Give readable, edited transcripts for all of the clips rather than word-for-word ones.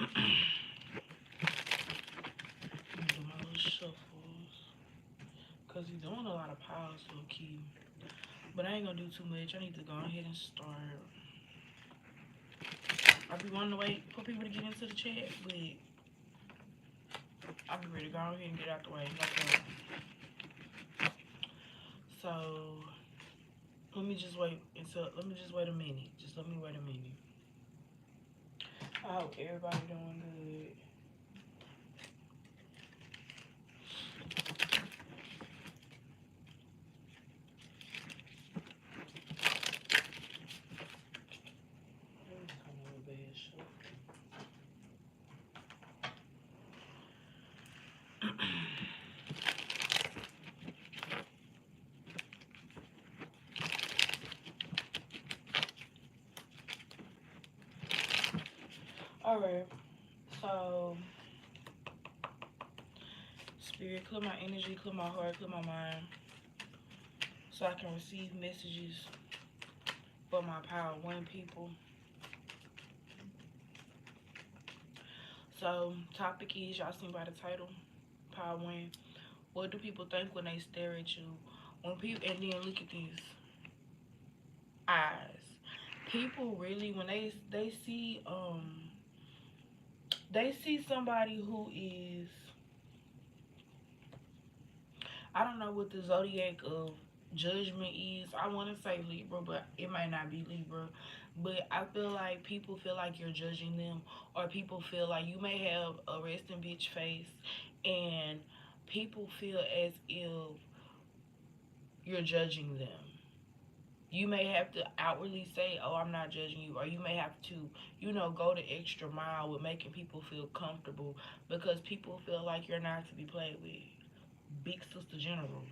Do my little shuffles. Because he's doing a lot of piles, low key. But I ain't gonna do too much. I need to go ahead and start. I be wanting to wait for people to get into the chat, but I'll be ready to go ahead and get out the way. Okay. So let me just wait a minute. Just let me wait a minute. I hope everybody doing good. Alright, so spirit, clear my energy, clear my heart, clear my mind, so I can receive messages for my Power One people. So, topic is, y'all seen by the title, Power One. What do people think when they stare at you? When people, and then look at these eyes. People really, when they see somebody who is, I don't know what the zodiac of judgment is. I want to say Libra, but it might not be Libra. But I feel like people feel like you're judging them, or people feel like you may have a resting bitch face, and people feel as if you're judging them. You may have to outwardly say, "Oh, I'm not judging you," or you may have to, go the extra mile with making people feel comfortable, because people feel like you're not to be played with. Big sister general,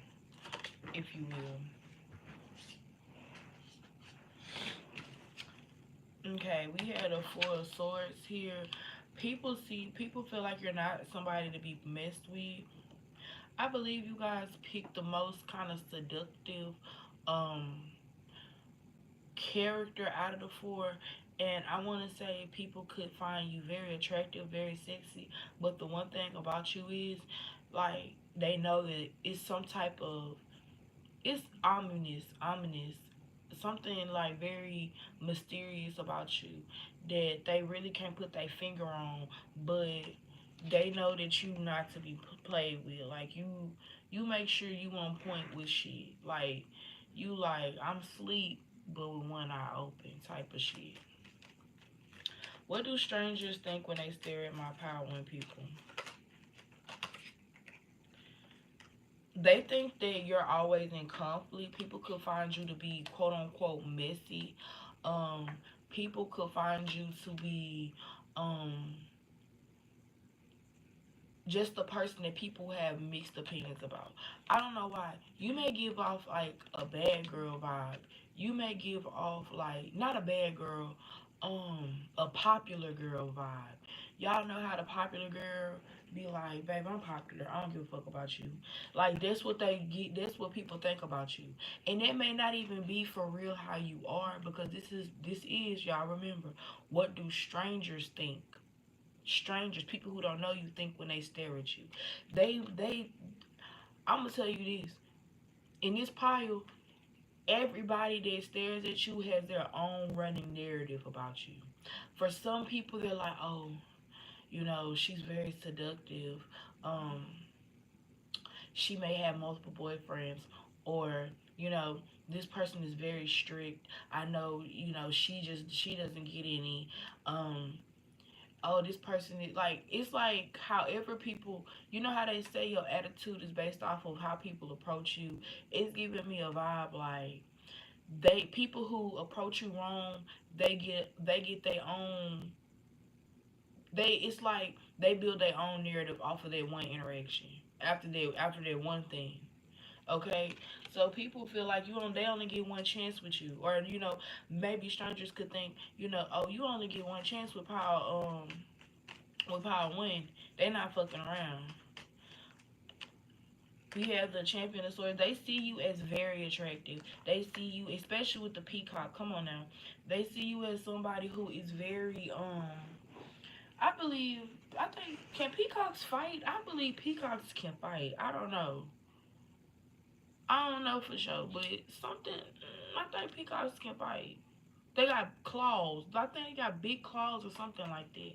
if you will. Okay, we had a Four of Swords here. People feel like you're not somebody to be messed with. I believe you guys picked the most kind of seductive um character out of the four, and I want to say people could find you very attractive, very sexy, but the one thing about you is, like, they know that it's some type of, it's ominous, something like very mysterious about you that they really can't put their finger on, but they know that you not to be played with. Like, you make sure you on point with shit. Like, you like, I'm sleep but with one eye open type of shit. What do strangers think when they stare at my Power One people? They think that you're always in conflict. People could find you to be quote unquote messy. Um, People could find you to be um just the person that people have mixed opinions about. I don't know why. You may give off like a bad girl vibe. You may give off like, not a bad girl, a popular girl vibe. Y'all know how the popular girl be like, babe, I'm popular. I don't give a fuck about you. Like, that's what they get. That's what people think about you, and that may not even be for real how you are, because this is y'all remember. What do strangers think? Strangers, people who don't know you, think when they stare at you. They I'm gonna tell you this. In this pile, everybody that stares at you has their own running narrative about you. For some people, they're like, oh, she's very seductive. Um, she may have multiple boyfriends, or this person is very strict. I know, she doesn't get any. Oh, this person is like, it's like, however people, how they say your attitude is based off of how people approach you. It's giving me a vibe like, people who approach you wrong, they get their own, it's like they build their own narrative off of that one interaction, after that one thing. Okay, so people feel like they only get one chance with you, or maybe strangers could think, oh, you only get one chance with Power One. They not fucking around. We have the Champion of Swords. They see you as very attractive. They see you, especially with the Peacock. Come on now. They see you as somebody who is very, I believe, I think, can peacocks fight? I believe peacocks can fight. I don't know. I don't know for sure, but something, I think peacocks can fight. They got claws. I think they got big claws or something like that.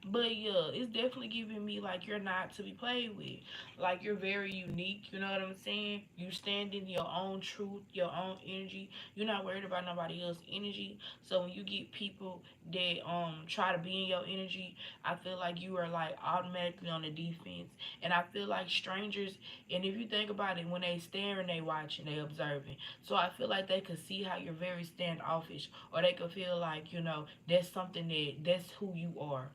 But yeah, it's definitely giving me like you're not to be played with. Like you're very unique, you know what I'm saying? You stand in your own truth, your own energy. You're not worried about nobody else's energy. So when you get people that try to be in your energy, I feel like you are like automatically on the defense. And I feel like strangers, and if you think about it, when they staring, they watching, they observing. So I feel like they could see how you're very standoffish, or they could feel like, that's something that's who you are.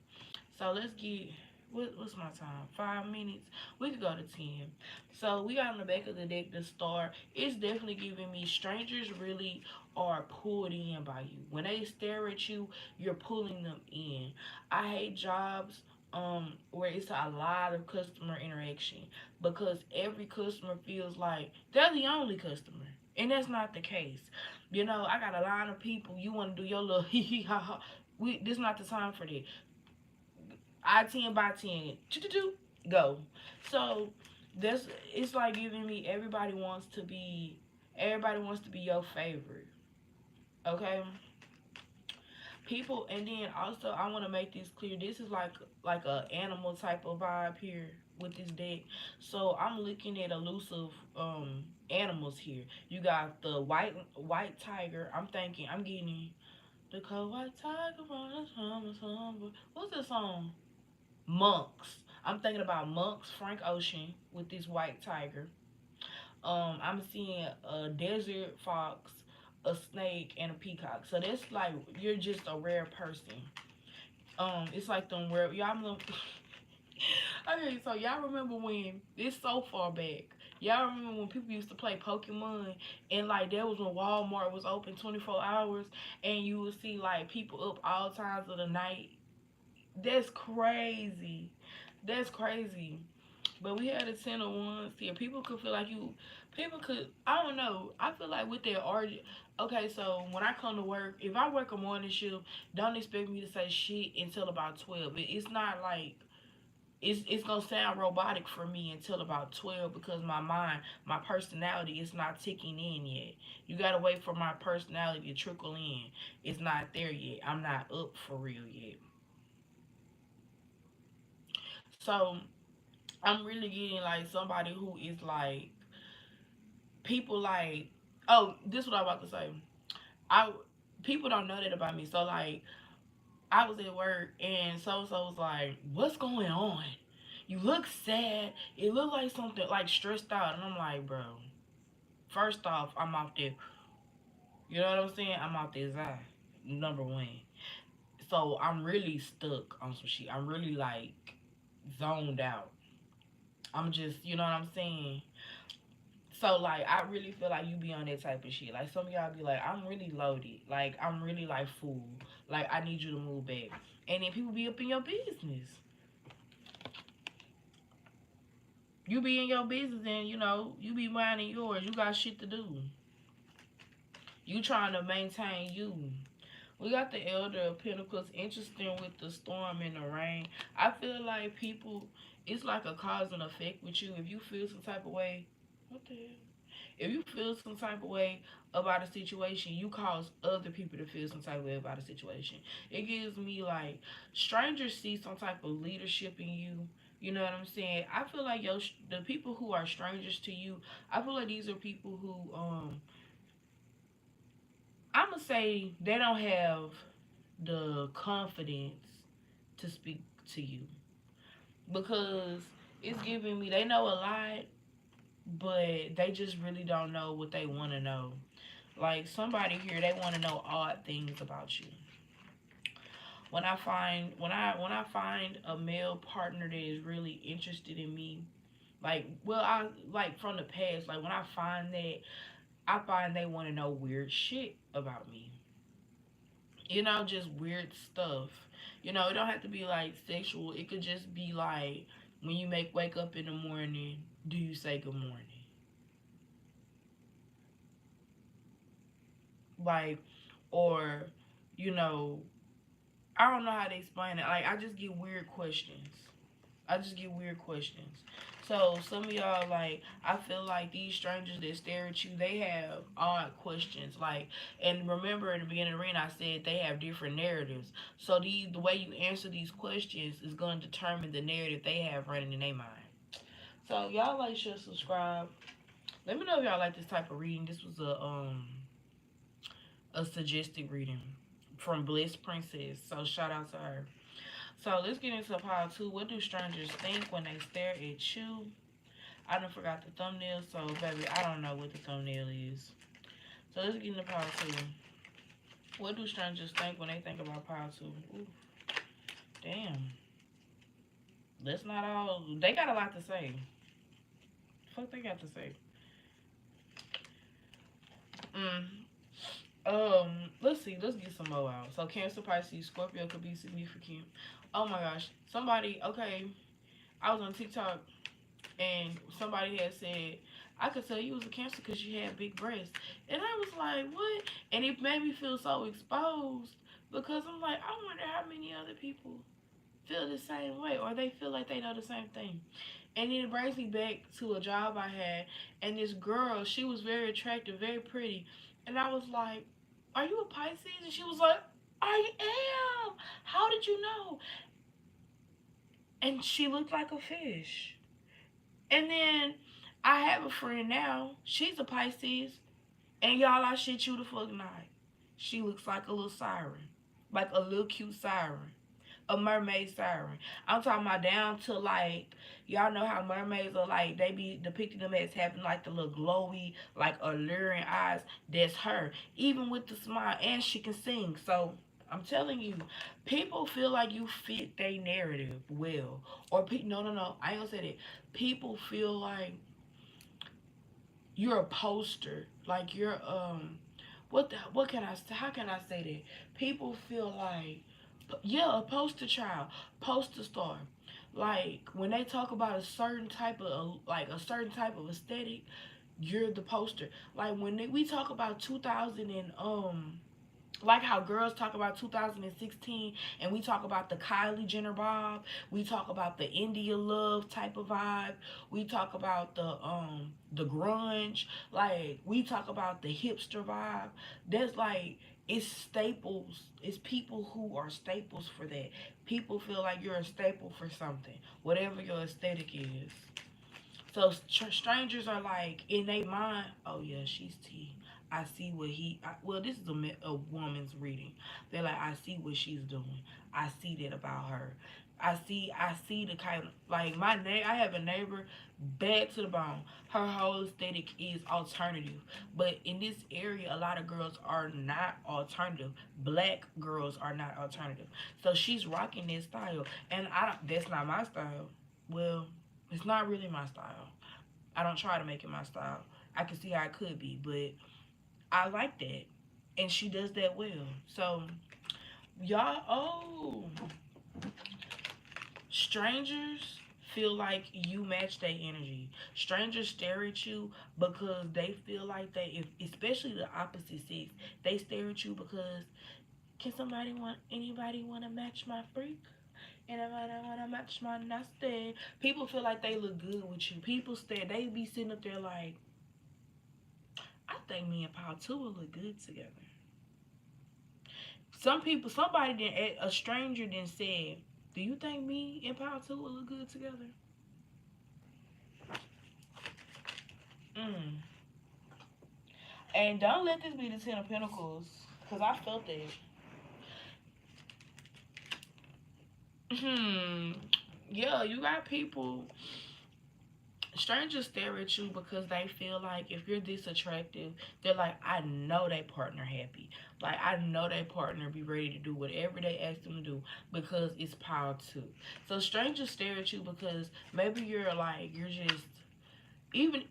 So let's get, what's my time? 5 minutes. We could go to 10. So we got on the back of the deck the star. It's definitely giving me strangers really are pulled in by you. When they stare at you, you're pulling them in. I hate jobs where it's a lot of customer interaction, because every customer feels like they're the only customer. And that's not the case. I got a line of people. You want to do your little hee hee ha ha. This is not the time for that. I 10 by 10. Go. So this, it's like giving me everybody wants to be your favorite. Okay? People, and then also I want to make this clear. This is like a animal type of vibe here with this deck. So I'm looking at elusive animals here. You got the white tiger. I'm getting the cold white tiger from the summer. What's that song? Monks. I'm thinking about monks, Frank Ocean with this white tiger. I'm seeing a desert fox, a snake, and a peacock. So that's like you're just a rare person. It's like them rare y'all. Okay, so y'all remember when it's so far back. Y'all remember when people used to play Pokemon, and like that was when Walmart was open 24 hours, and you would see like people up all times of the night. That's crazy. That's crazy. But we had a 10 of ones here. People could feel like you. People could. I don't know. I feel like with their origin. Okay, so when I come to work, if I work a morning shift, don't expect me to say shit until about 12. It's not like it's gonna sound robotic for me until about 12, because my personality is not ticking in yet. You gotta wait for my personality to trickle in. It's not there yet. I'm not up for real yet. So I'm really getting like somebody who is like people like, oh, this is what I'm about to say. I People don't know that about me. So like I was at work and so was like, "What's going on? You look sad. It looked like something like stressed out." And I'm like, "Bro, first off, I'm out there. You know what I'm saying? I'm out there, Zai. Number one. So I'm really stuck on some shit. I'm really like zoned out. I'm just, you know what I'm saying? So like I really feel like you be on that type of shit. Like some of y'all be like, I'm really loaded. Like I'm really like full. Like I need you to move back. And then people be up in your business. You be in your business and you be minding yours. You got shit to do. You trying to maintain you. We got the Elder of Pentacles. Interesting with the storm and the rain. I feel like people, it's like a cause and effect with you. If you feel some type of way, what the hell? If you feel some type of way about a situation, you cause other people to feel some type of way about a situation. It gives me like strangers see some type of leadership in you. You know what I'm saying? I feel like the people who are strangers to you, I feel like these are people who I'm gonna say they don't have the confidence to speak to you, because it's giving me they know a lot, but they just really don't know what they want to know. Like somebody here, they want to know odd things about you. When I find a male partner that is really interested in me, I like from the past, like when I find that, I find they want to know weird shit about me. Just weird stuff. It don't have to be like sexual. It could just be like when you wake up in the morning, do you say good morning? Like, or you know I don't know how to explain it. Like, I just get weird questions. I just get weird questions. So some of y'all, like, I feel like these strangers that stare at you, they have odd questions. Like, and remember in the beginning of the reading, I said they have different narratives. So the way you answer these questions is going to determine the narrative they have running in their mind. So y'all like, share, subscribe. Let me know if y'all like this type of reading. This was a suggested reading from Bliss Princess. So shout out to her. So let's get into pile two. What do strangers think when they stare at you? I done forgot the thumbnail, so baby, I don't know what the thumbnail is. So let's get into pile two. What do strangers think when they think about pile two? Ooh, damn. That's not all. They got a lot to say. Fuck, they got to say. Let's see. Let's get some more out. So Cancer, Pisces, Scorpio could be significant. Oh my gosh. Somebody, okay. I was on TikTok and somebody had said, I could tell you was a Cancer because you had big breasts. And I was like, what? And it made me feel so exposed because I'm like, I wonder how many other people feel the same way or they feel like they know the same thing. And then it brings me back to a job I had, and this girl, she was very attractive, very pretty. And I was like, are you a Pisces? And she was like, I am. How did you know? And she looked like a fish. And then I have a friend now. She's a Pisces. And y'all, I shit you the fuck not. She looks like a little siren. Like a little cute siren. A mermaid siren. I'm talking about down to like, y'all know how mermaids are like, they be depicting them as having like the little glowy, like alluring eyes. That's her. Even with the smile, and she can sing. So I'm telling you, people feel like you fit their narrative well. Or no, I ain't gonna say that. People feel like you're a poster. Like you're what can I say? How can I say that? People feel like, yeah, a poster child, poster star. Like when they talk about a certain type of aesthetic, you're the poster. Like when we talk about 2000 and like how girls talk about 2016 and we talk about the Kylie Jenner vibe, we talk about the India Love type of vibe, we talk about the grunge, like we talk about the hipster vibe. There's like, it's staples, it's people who are staples for that. People feel like you're a staple for something, whatever your aesthetic is. So strangers are like in their mind, oh yeah, she's T. I see what well, this is a woman's reading. They're like, I see what she's doing. I see that about her. I see the kind of, like I have a neighbor, bad to the bone. Her whole aesthetic is alternative. But in this area, a lot of girls are not alternative. Black girls are not alternative. So she's rocking this style. And that's not my style. Well, it's not really my style. I don't try to make it my style. I can see how it could be, but I like that. And she does that well. So, y'all, strangers feel like you match their energy. Strangers stare at you because they feel like especially the opposite sex, they stare at you because, can anybody want to match my freak? And I want to match my nasty. People feel like they look good with you. People stare. They be sitting up there like, I think me and Paul too will look good together. A stranger then said, do you think me and Paul too will look good together? And don't let this be the Ten of Pentacles, because I felt that. Yeah, you got people. Strangers stare at you because they feel like if you're this attractive, they're like, I know they partner happy. Like, I know they partner be ready to do whatever they ask them to do because it's power too. So strangers stare at you because maybe you're just, even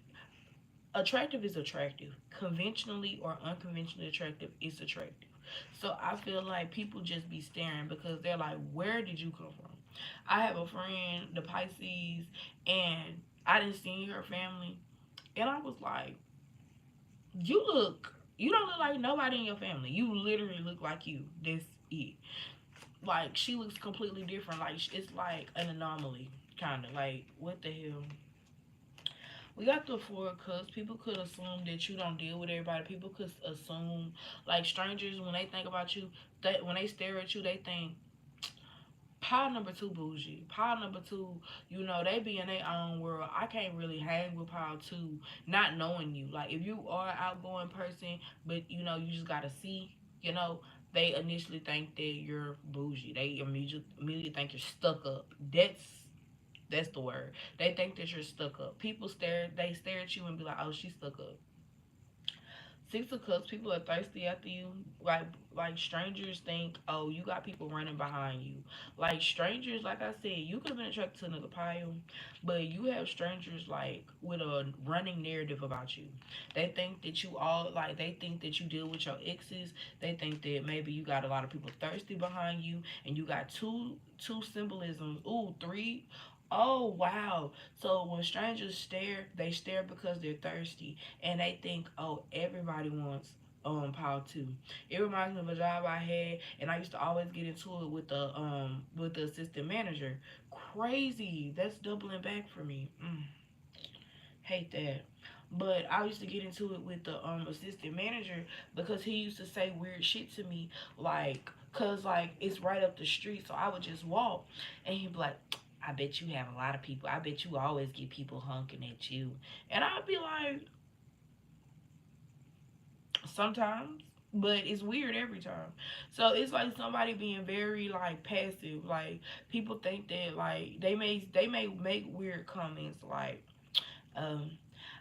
attractive is attractive. Conventionally or unconventionally attractive is attractive. So I feel like people just be staring because they're like, where did you come from? I have a friend, the Pisces, and I didn't see her family. And I was like, you don't look like nobody in your family. You literally look like you. That's it. like she looks completely different. Like it's like an anomaly, kind of. Like what the hell? We got the Four of Cups. People could assume that you don't deal with everybody. People could assume, like strangers, when they think about you, that when they stare at you, they think pile number two bougie. Pile number two, they be in their own world. I can't really hang with pile two, not knowing you. Like if you are an outgoing person, but you just gotta see, they initially think that you're bougie. They immediately think you're stuck up. That's the word. They think that you're stuck up. They stare at you and be like, oh, she's stuck up. Six of Cups, people are thirsty after you. Like strangers think, oh, you got people running behind you. Like strangers, like I said, you could have been attracted to another pile, but you have strangers like with a running narrative about you. They think that you deal with your exes. They think that maybe you got a lot of people thirsty behind you, and you got two symbolisms. Ooh, three. Oh wow. So when strangers stare, they stare because they're thirsty and they think, oh, everybody wants power too. It reminds me of a job I had, and I used to always get into it with the assistant manager. Crazy. That's doubling back for me. Hate that. But I used to get into it with the assistant manager because he used to say weird shit to me, like, cause like it's right up the street, so I would just walk, and he'd be like, "I bet you have a lot of people. I bet you always get people honking at you," and I'd be like, sometimes, but it's weird every time. So it's like somebody being very like passive. Like people think that like they may make weird comments like, um,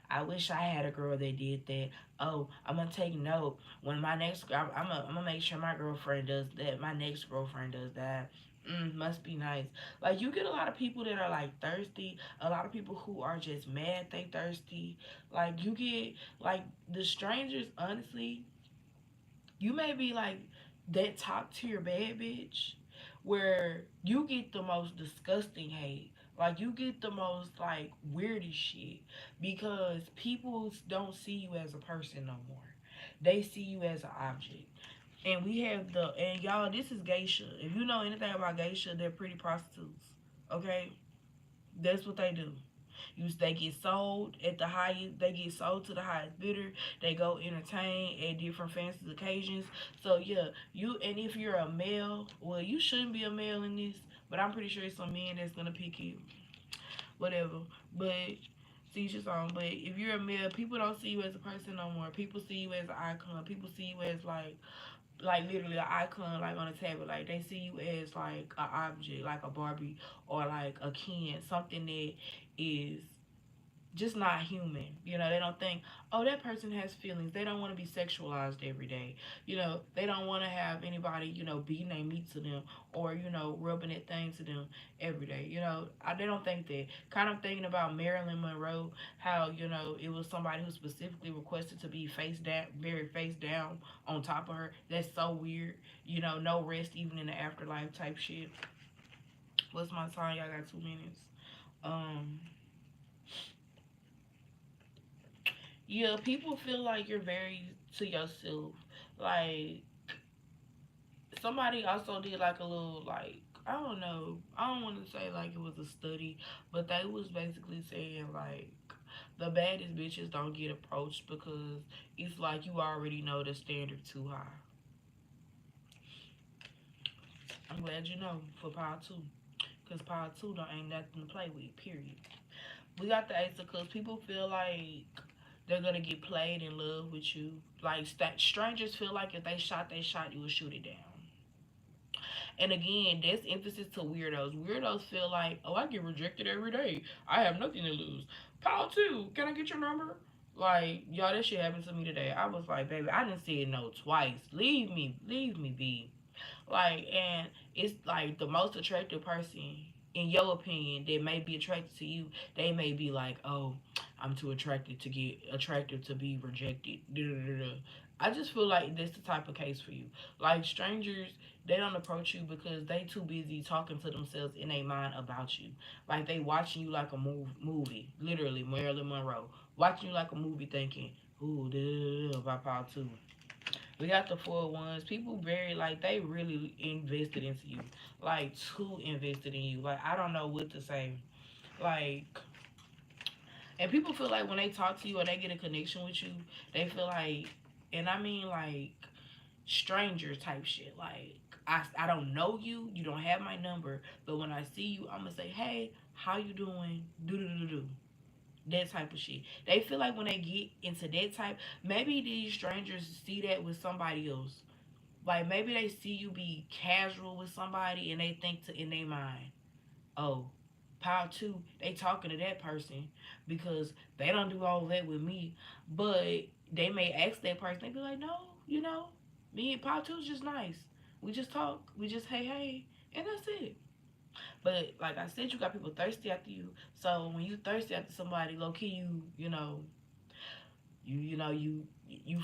I wish I had a girl that did that. Oh, I'm gonna take note when my next. I'm gonna make sure my girlfriend does that. My next girlfriend does that. Must be nice. Like you get a lot of people that are like thirsty. A lot of people who are just mad they thirsty. Like you get like the strangers. Honestly, you may be like that top tier bad bitch where you get the most disgusting hate. Like you get the most like weirdest shit because people don't see you as a person no more. They see you as an object. And we have and y'all, this is geisha. If you know anything about geisha, they're pretty prostitutes. Okay? That's what they do. They get sold at the highest. They get sold to the highest bidder. They go entertain at different fancy occasions. So yeah, if you're a male, well, you shouldn't be a male in this, but I'm pretty sure it's some men that's gonna pick you, whatever. But see your song. But if you're a male, people don't see you as a person no more. People see you as an icon. People see you as like literally an icon like on a table. Like they see you as like an object, like a Barbie or like a Ken, something that is just not human. They don't think, oh, that person has feelings. They don't want to be sexualized every day. They don't want to have anybody, beating their meat to them or, rubbing that thing to them every day. They don't think that. Kind of thinking about Marilyn Monroe, how, it was somebody who specifically requested to be face down, very face down on top of her. That's so weird. No rest even in the afterlife type shit. What's my time? Y'all got 2 minutes. Um, Yeah, people feel like you're very to yourself. Like somebody also did like a little like I don't know. I don't want to say like it was a study, but they was basically saying like the baddest bitches don't get approached because it's like you already know the standard too high. I'm glad you know for part two, cause part two don't ain't nothing to play with. Period. We got the Ace of Cups. People feel like they're gonna get played in love with you. Like strangers feel like if they shot, you would shoot it down. And again, that's emphasis to weirdos. Weirdos feel like, oh, I get rejected every day. I have nothing to lose. Paul too. Can I get your number? Like, y'all, that shit happened to me today. I was like, baby, I didn't say no twice. Leave me be. Like, and it's like the most attractive person, in your opinion, that may be attracted to you, they may be like, oh, I'm too attracted to get attractive to be rejected. Da, da, da, da. I just feel like that's the type of case for you. Like strangers, they don't approach you because they too busy talking to themselves in their mind about you. Like they watching you like a movie, literally Marilyn Monroe, watching you like a movie, thinking, ooh, da, da, da, about part two. We got the 4 ones. People very like they really invested into you, like too invested in you. Like I don't know what to say. Like, and people feel like when they talk to you or they get a connection with you, they feel like, and I mean like stranger type shit. Like I don't know you, you don't have my number, but when I see you, I'm gonna say, hey, how you doing? Do do do do. That type of shit. They feel like when they get into that type, maybe these strangers see that with somebody else. Like maybe they see you be casual with somebody and they think to in their mind, oh, pile two, they talking to that person because they don't do all that with me. But they may ask that person, they be like, no, you know, me and pile two's just nice. We just talk, we just hey, and that's it. But like I said, you got people thirsty after you. So when you thirsty after somebody, low key, you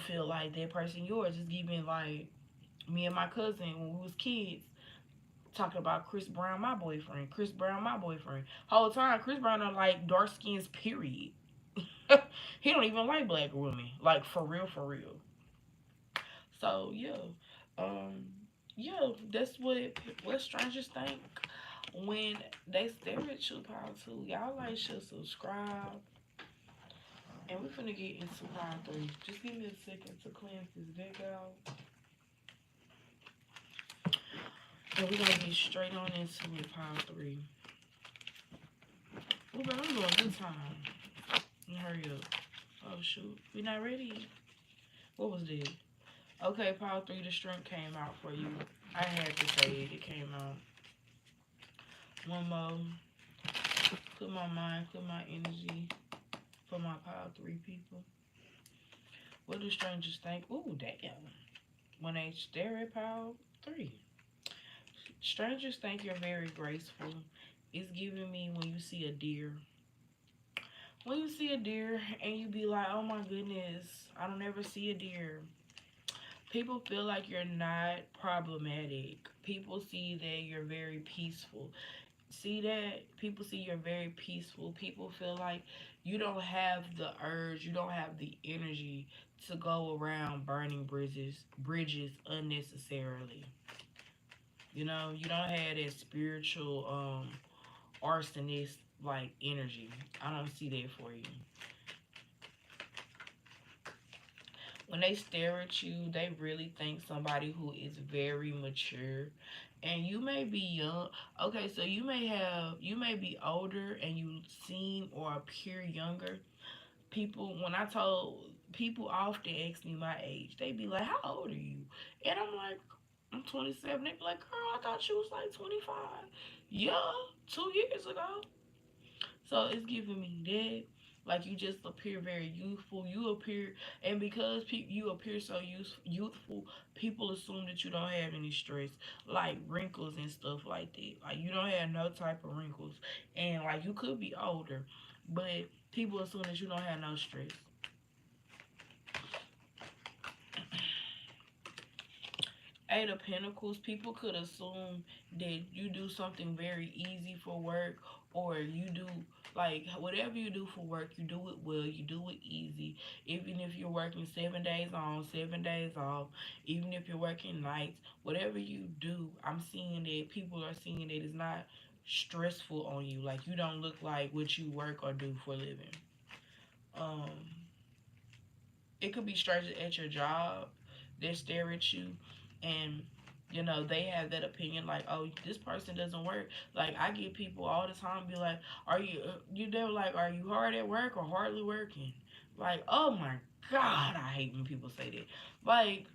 feel like that person yours. Just giving like me and my cousin when we was kids talking about Chris Brown, my boyfriend. Chris Brown, my boyfriend. Whole time, Chris Brown don't like dark skins. Period. He don't even like black women. Like for real, for real. So um, that's what strangers think when they stare at you. Power too. Y'all like should subscribe, and we finna get into round three. Just give me a second to cleanse this vig out, and we're gonna get straight on into it. Power three. Oh, but I'm doing good time. Hurry up. Oh shoot, we not ready. What was this? Okay, Power 3, the strength came out for you. I had to say it. It came out. One more. Put my mind, put my energy for my Power 3 people. What do strangers think? Ooh, damn. When they stare at Power 3. Strangers think you're very graceful. It's giving me when you see a deer. When you see a deer and you be like, oh my goodness, I don't ever see a deer. People feel like you're not problematic. People see that you're very peaceful. See that? People see you're very peaceful. People feel like you don't have the urge, you don't have the energy to go around burning bridges unnecessarily. You don't have that spiritual arsonist like energy. I don't see that for you. When they stare at you, they really think somebody who is very mature. And you may be young. Okay, so you may be older and you seem or appear younger. When I told people often ask me my age, they be like, how old are you? And I'm like, I'm 27. They be like, girl, I thought you was like 25. Yeah, 2 years ago. So it's giving me that. Like you just appear very youthful. You appear, and because you appear so youthful, people assume that you don't have any stress, like wrinkles and stuff like that. Like you don't have no type of wrinkles, and like you could be older, but people assume that you don't have no stress. Eight of Pentacles, people could assume that you do something very easy for work, or you do like whatever you do for work, you do it well, you do it easy. Even if you're working 7 days on, 7 days off, even if you're working nights, whatever you do, I'm seeing that people are seeing that it's not stressful on you. Like you don't look like what you work or do for a living. Um, it could be strangers at your job that stare at you and they have that opinion like, oh, this person doesn't work. Like I get people all the time be like, are they're like, are you hard at work or hardly working? Like, oh my god, I hate when people say that. Like,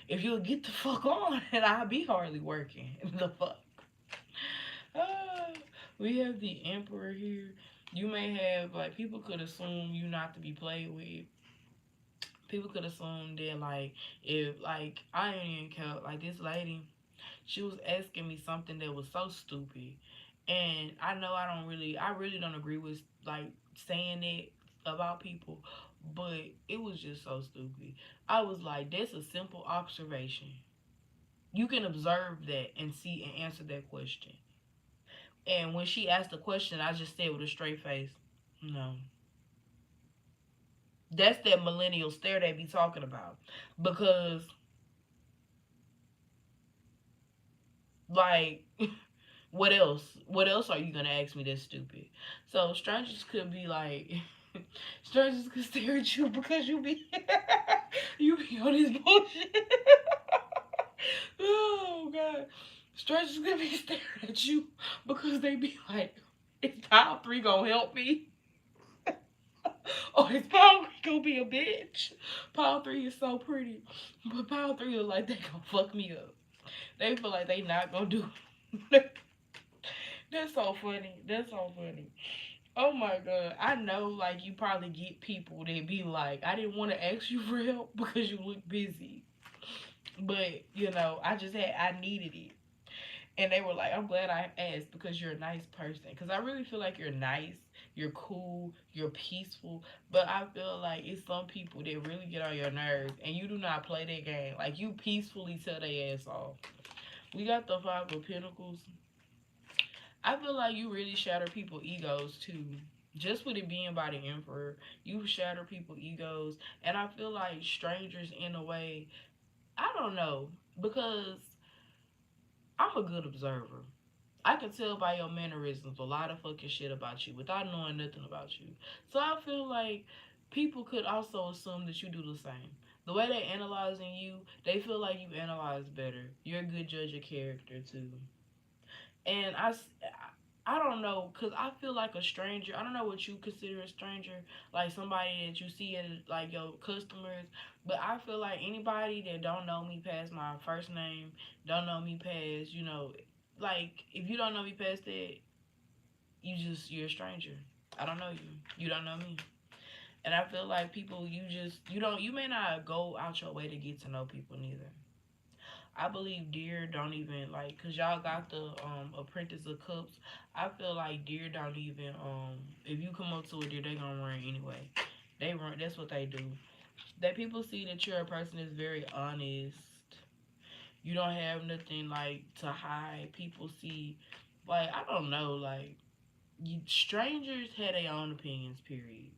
if you'll get the fuck on and I'll be hardly working. The fuck. Ah, we have the emperor here. You may have like people could assume you not to be played with. People could assume that like if like I ain't even care, like this lady, she was asking me something that was so stupid, and I really don't agree with like saying it about people, but it was just so stupid. I was like, that's a simple observation. You can observe that and see and answer that question. And when she asked the question, I just said with a straight face, no. That's that millennial stare they be talking about. Because, like, what else? What else are you gonna ask me that's stupid? So strangers could be like, strangers could stare at you because you be, you be on this bullshit. Oh god, strangers could be staring at you because they be like, is pile three gonna help me? Or is pile three gonna be a bitch? Pile three is so pretty, but pile three look like they gonna fuck me up. They feel like they not gonna do. That's so funny. That's so funny. Oh my god. I know like you probably get people that be like, I didn't want to ask you for help because you look busy. But, I just I needed it. And they were like, I'm glad I asked because you're a nice person. Because I really feel like you're nice, you're cool, you're peaceful. But I feel like it's some people that really get on your nerves and you do not play that game. Like you peacefully tell their ass off. We got the Five of Pentacles. I feel like you really shatter people's egos too. Just with it being by the Emperor, you shatter people's egos. And I feel like strangers, in a way, I don't know, because I'm a good observer. I can tell by your mannerisms a lot of fucking shit about you without knowing nothing about you. So I feel like people could also assume that you do the same. The way they analyzing you, they feel like you analyze better. You're a good judge of character too. And I don't know, cause I feel like a stranger. I don't know what you consider a stranger, like somebody that you see as like your customers. But I feel like anybody that don't know me past my first name, don't know me past, like if you don't know me past that, you're a stranger. I don't know you. You don't know me. And I feel like people, you may not go out your way to get to know people neither. I believe deer don't even like, cause y'all got the Apprentice of Cups. I feel like deer don't even if you come up to a deer, they gonna run anyway. They run. That's what they do. That people see that you're a person that's very honest. You don't have nothing like to hide. People see, like I don't know, like strangers had their own opinions. Period.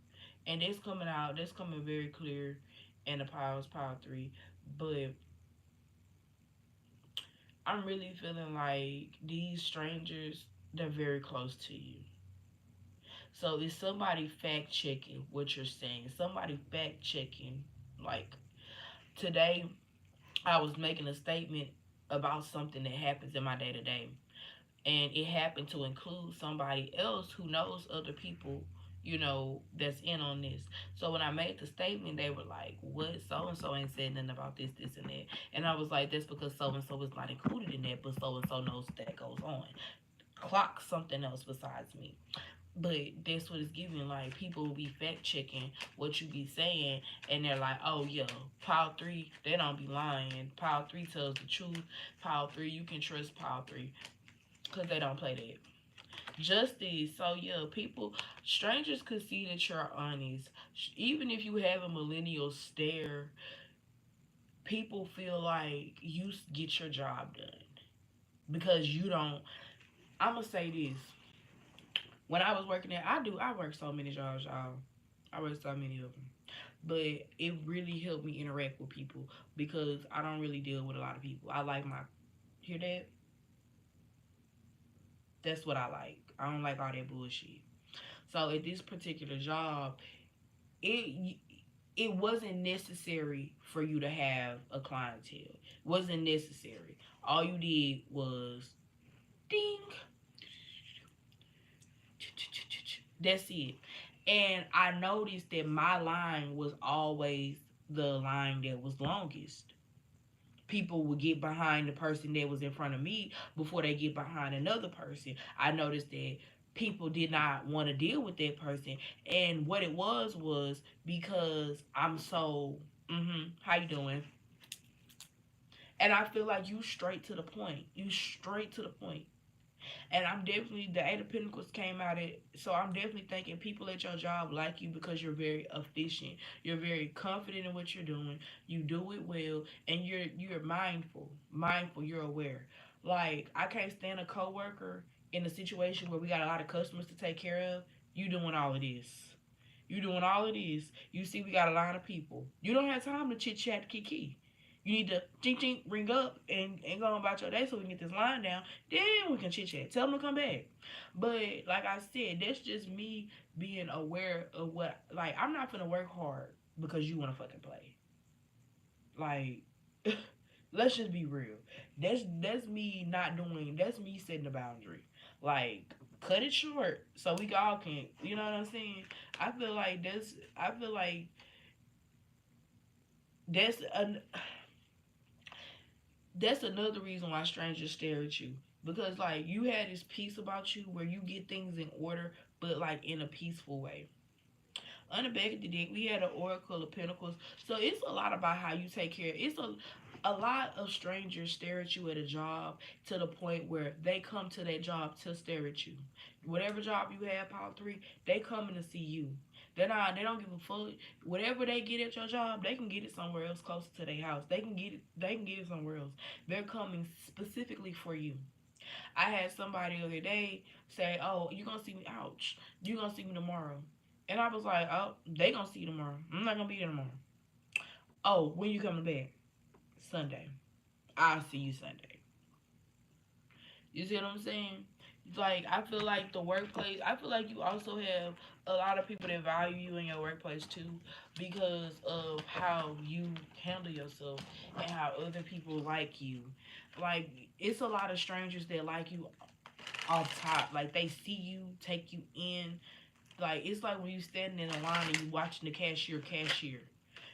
And it's coming out. That's coming very clear in the Powers Power 3. But I'm really feeling like these strangers, they're very close to you. So is somebody fact checking what you're saying? Somebody fact checking. Like today, I was making a statement about something that happens in my day to day. And it happened to include somebody else who knows other people, that's in on this. So when I made the statement, they were like, what? So and so ain't said nothing about this, and that. And I was like, that's because so and so is not included in that, but so and so knows that goes on. Clock something else besides me. But that's what it's giving. Like, people will be fact checking what you be saying, and they're like, oh, yeah, Pile 3, they don't be lying. Pile 3 tells the truth. Pile 3, you can trust Pile 3 because they don't play that. Justice. So yeah, people, strangers could see that you're honest. Even if you have a millennial stare, people feel like you get your job done because you don't. I'm gonna say this. When I was working there, I worked so many jobs, y'all. I worked so many of them. But it really helped me interact with people because I don't really deal with a lot of people. I like my hear that? That's what I like. I don't like all that bullshit. So at this particular job, it it wasn't necessary for you to have a clientele. It wasn't necessary. All you did was ding. That's it. And I noticed that my line was always the line that was longest. People would get behind the person that was in front of me before they get behind another person. I noticed that people did not want to deal with that person, and what it was because I'm so how you doing? And I feel like you straight to the point. You straight to the point. And I'm definitely, the Eight of Pentacles came out at, so I'm definitely thinking people at your job like you because you're very efficient. You're very confident in what you're doing. You do it well, and you're mindful. Mindful, you're aware. Like, I can't stand a coworker in a situation where we got a lot of customers to take care of. You doing all of this. You doing all of this. You see, we got a line of people. You don't have time to chit chat, kiki. You need to chink chink ring up and go on about your day so we can get this line down. Then we can chit chat. Tell them to come back. But like I said, that's just me being aware of what. Like, I'm not gonna work hard because you want to fucking play. Like, let's just be real. That's me not doing. That's me setting a boundary. Like, cut it short so we all can. You know what I'm saying? I feel like that's. I feel like that's an. That's another reason why strangers stare at you, because like you had this peace about you where you get things in order, but like in a peaceful way. On the back of the deck, we had an Oracle of Pentacles. So it's a lot about how you take care. It's a lot of strangers stare at you at a job to the point where they come to that job to stare at you. Whatever job you have, Power 3, they coming to see you. They don't give a fuck. Whatever they get at your job, they can get it somewhere else closer to their house. They can get it somewhere else. They're coming specifically for you. I had somebody the other day say, "Oh, you gonna see me? Ouch! You gonna see me tomorrow?" And I was like, "Oh, they gonna see you tomorrow. I'm not gonna be there tomorrow." "Oh, when you coming back?" "Sunday." "I'll see you Sunday." You see what I'm saying? Like, I feel like the workplace. I feel like you also have a lot of people that value you in your workplace too, because of how you handle yourself and how other people like you. Like, it's a lot of strangers that like you off top. Like, they see you, take you in. Like, it's like when you standing in a line and you watching the cashier.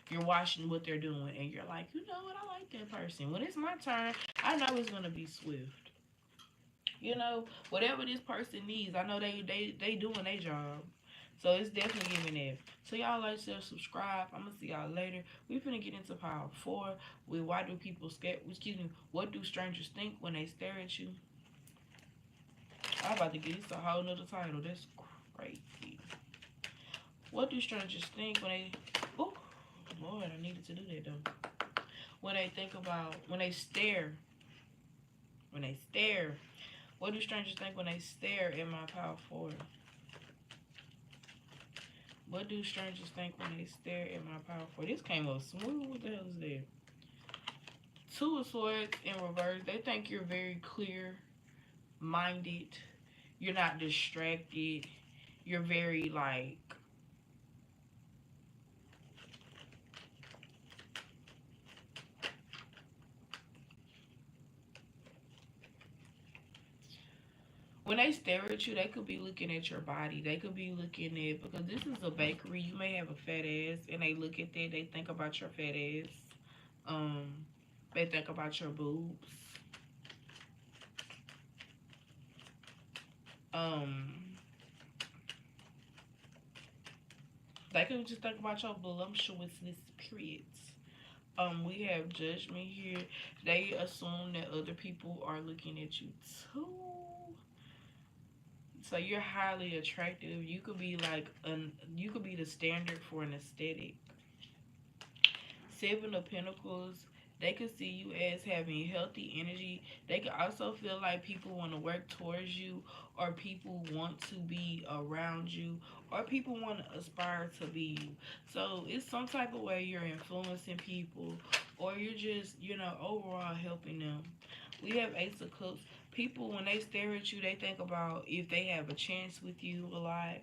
You're watching what they're doing and you're like, you know what, I like that person. When it's my turn, I know it's gonna be swift. You know, whatever this person needs, I know they doing their job. So it's definitely giving that. So y'all like, share, subscribe. I'm gonna see y'all later. We finna get into power 4. With why do people scare? Excuse me. What do strangers think when they stare at you? I'm about to get this a whole nother title. That's crazy. What do strangers think when they? Oh, Lord, I needed to do that though. When they think about, when they stare, when they stare. What do strangers think when they stare at my power 4? What do strangers think when they stare at my power 4? This came up smooth. What the hell is that? 2 of Swords in reverse. They think you're very clear minded. You're not distracted. You're very like, when they stare at you, they could be looking at your body. They could be looking at, because this is a bakery, you may have a fat ass, and they look at that, they think about your fat ass. Um, they think about your boobs. Um, they could just think about your voluptuousness, periods. We have judgment here. They assume that other people are looking at you too. So you're highly attractive. You could be like you could be the standard for an aesthetic. 7 of Pentacles. They could see you as having healthy energy. They could also feel like people want to work towards you, or people want to be around you, or people want to aspire to be you. So it's some type of way you're influencing people, or you're just, overall helping them. We have Ace of Cups. People, when they stare at you, they think about if they have a chance with you a lot.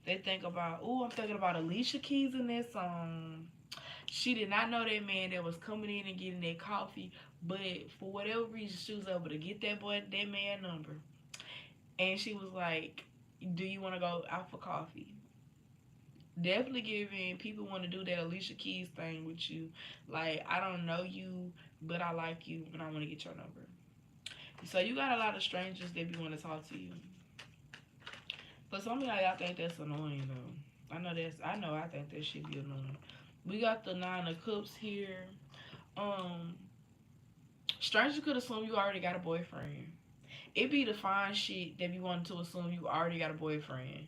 They think about, oh, I'm thinking about Alicia Keys in this song. She did not know that man that was coming in and getting that coffee, but for whatever reason, she was able to get that man number. And she was like, do you want to go out for coffee? Definitely giving people want to do that Alicia Keys thing with you. Like, I don't know you, but I like you, and I want to get your number. So you got a lot of strangers that be want to talk to you. But some of y'all think that's annoying though. I think that should be annoying. We got the 9 of Cups here. Um, Strangers could assume you already got a boyfriend. It be the fine shit that be wanting to assume you already got a boyfriend.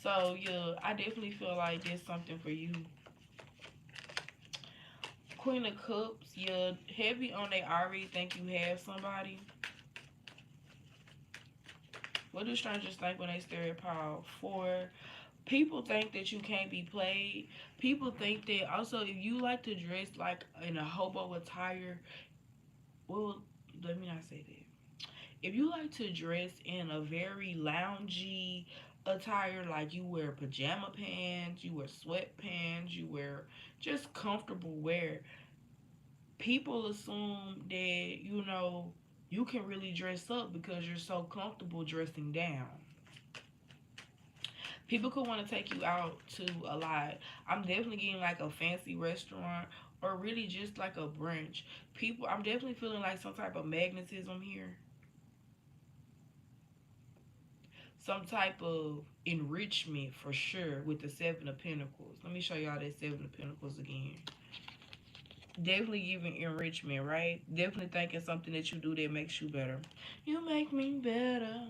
So yeah, I definitely feel like there's something for you. Queen of Cups, you're heavy on they already think you have somebody. What do strangers think when they stare at power 4? People think that you can't be played. People think that also if you like to dress like in a hobo attire, well, let me not say that. If you like to dress in a very loungy attire, like you wear pajama pants, you wear sweatpants, you wear just comfortable wear, people assume that, you can really dress up because you're so comfortable dressing down. People could want to take you out to a lot. I'm definitely getting like a fancy restaurant or really just like a brunch. I'm definitely feeling like some type of magnetism here, some type of enrichment for sure with the Seven of Pentacles. Let me show y'all that Seven of Pentacles again. Definitely giving enrichment, right? Definitely thinking something that you do that makes you better. You make me better.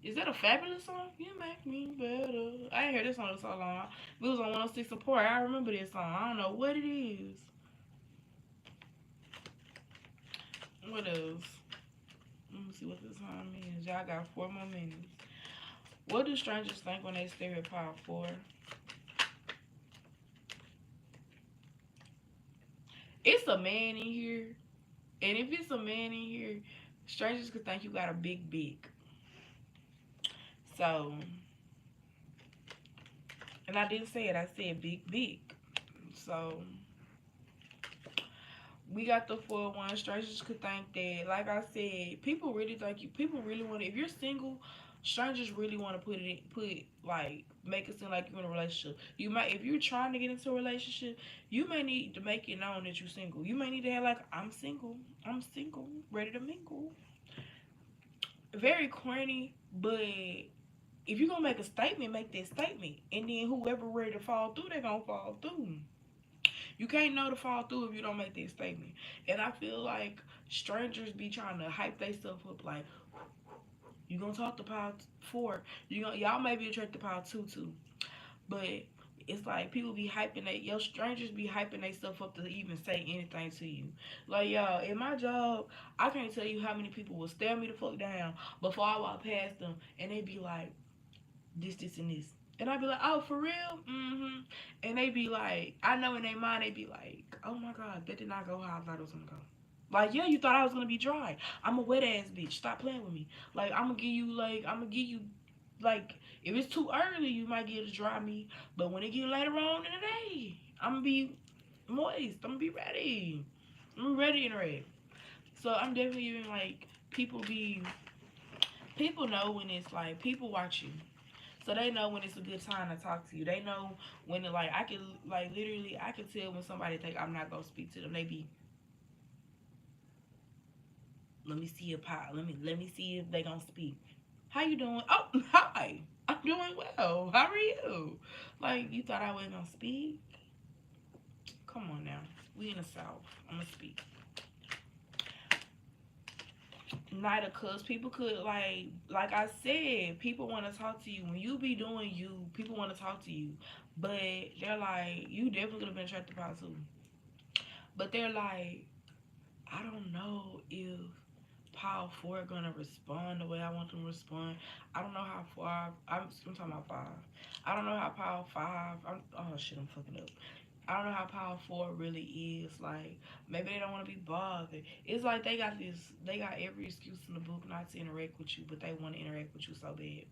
Is that a Fabulous song? You make me better. I ain't heard this song in so long. It was on 106 Support. I remember this song. I don't know what it is. What else? Let me see what this song means. Y'all got 4 more minutes. What do strangers think when they stare at Power 4? It's a man in here. And if it's a man in here, strangers could think you got a big. So, and I didn't say it. I said big. So, we got the 4-1. Strangers could think that, like I said, people really think you. People really want to. If you're single, strangers really want to make it seem like you're in a relationship. You might, if you're trying to get into a relationship, you may need to make it known that you're single. You may need to have like, I'm single, ready to mingle. Very corny, but if you're gonna make a statement, make that statement, and then whoever ready to fall through, they're gonna fall through. You can't know to fall through if you don't make that statement. And I feel like strangers be trying to hype themselves up like, you gonna talk to Power 4. Y'all may be attracted to Power 2 too. But it's like people be hyping your strangers be hyping themselves up to even say anything to you. Like, y'all, in my job, I can't tell you how many people will stare me the fuck down before I walk past them and they be like, this, and this. And I be like, oh, for real? Mm-hmm. And they be like, I know in their mind, they be like, oh my God, that did not go how I thought it was gonna go. Like, yeah, you thought I was gonna be dry. I'm a wet ass bitch. Stop playing with me. Like, I'm gonna give you, like, if it's too early, you might get to dry me. But when it get later on in the day, I'm gonna be moist. I'm gonna be ready. I'm ready and ready. So I'm definitely even like, people know when it's like, people watch you. So they know when it's a good time to talk to you. They know when it, like, I can, like, literally, I can tell when somebody think I'm not gonna speak to them. They be, let me see if let me see if they gonna speak. How you doing? Oh, hi. I'm doing well. How are you? Like, you thought I wasn't gonna speak? Come on now. We in the South. I'm gonna speak. Knight of Cups, people could like I said, people want to talk to you. When you be doing you, people want to talk to you. But they're like, you definitely could have been attracted by too. But they're like, I don't know if Power 4 gonna respond the way I want them to respond. I don't know how far I'm talking about 5. I don't know how Power 5 oh shit, I'm fucking up. I don't know how Power 4 really is. Like, maybe they don't want to be bothered. It's like they got every excuse in the book not to interact with you, but they want to interact with you so bad.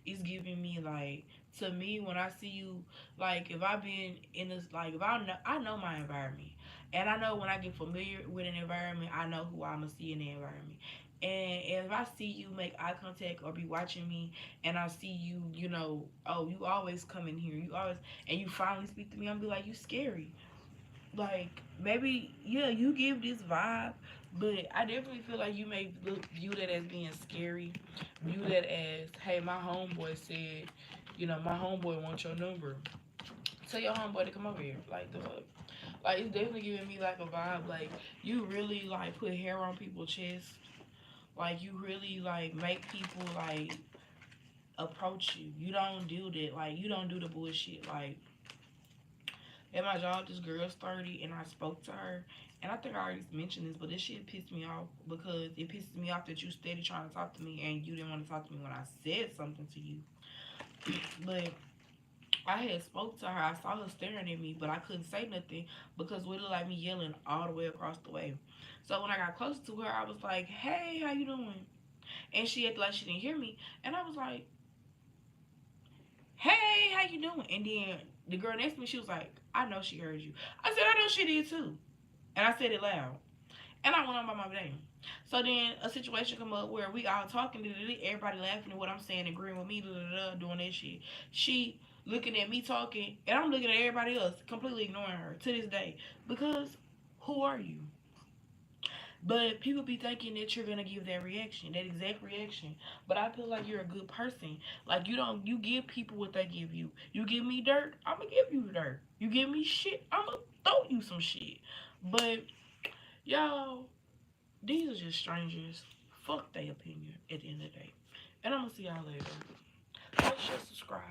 It's giving me like, to me, when I see you, like, if I've been in this, like, if I know my environment, and I know when I get familiar with an environment, I know who I'm gonna see in the environment. And if I see you make eye contact or be watching me, and I see you, oh, you always come in here, you always, and you finally speak to me, I'm be like, you scary. Like, maybe, yeah, you give this vibe, but I definitely feel like you may view that as being scary. View that as, hey, my homeboy said, my homeboy wants your number. Tell your homeboy to come over here. Like, the fuck. Like, it's definitely giving me like a vibe. Like, you really like put hair on people's chest. Like, you really like make people like approach you. You don't do that. Like, you don't do the bullshit. Like, at my job, this girl's 30, and I spoke to her. And I think I already mentioned this, but this shit pissed me off because it pisses me off that you steady trying to talk to me and you didn't want to talk to me when I said something to you. But I had spoke to her. I saw her staring at me, but I couldn't say nothing because it looked like me yelling all the way across the way. So when I got close to her, I was like, "Hey, how you doing?" And she acted like she didn't hear me, and I was like, "Hey, how you doing?" And then the girl next to me, she was like, "I know she heard you." I said, "I know she did too," and I said it loud. And I went on by my day. So then a situation come up where we all talking, everybody laughing at what I'm saying, agreeing with me, doing that shit. She looking at me talking, and I'm looking at everybody else, completely ignoring her to this day. Because who are you? But people be thinking that you're gonna give that reaction, that exact reaction. But I feel like you're a good person. Like you give people what they give you. You give me dirt, I'ma give you dirt. You give me shit, I'ma throw you some shit. But y'all, these are just strangers. Fuck their opinion at the end of the day. And I'm gonna see y'all later. Like, share, subscribe.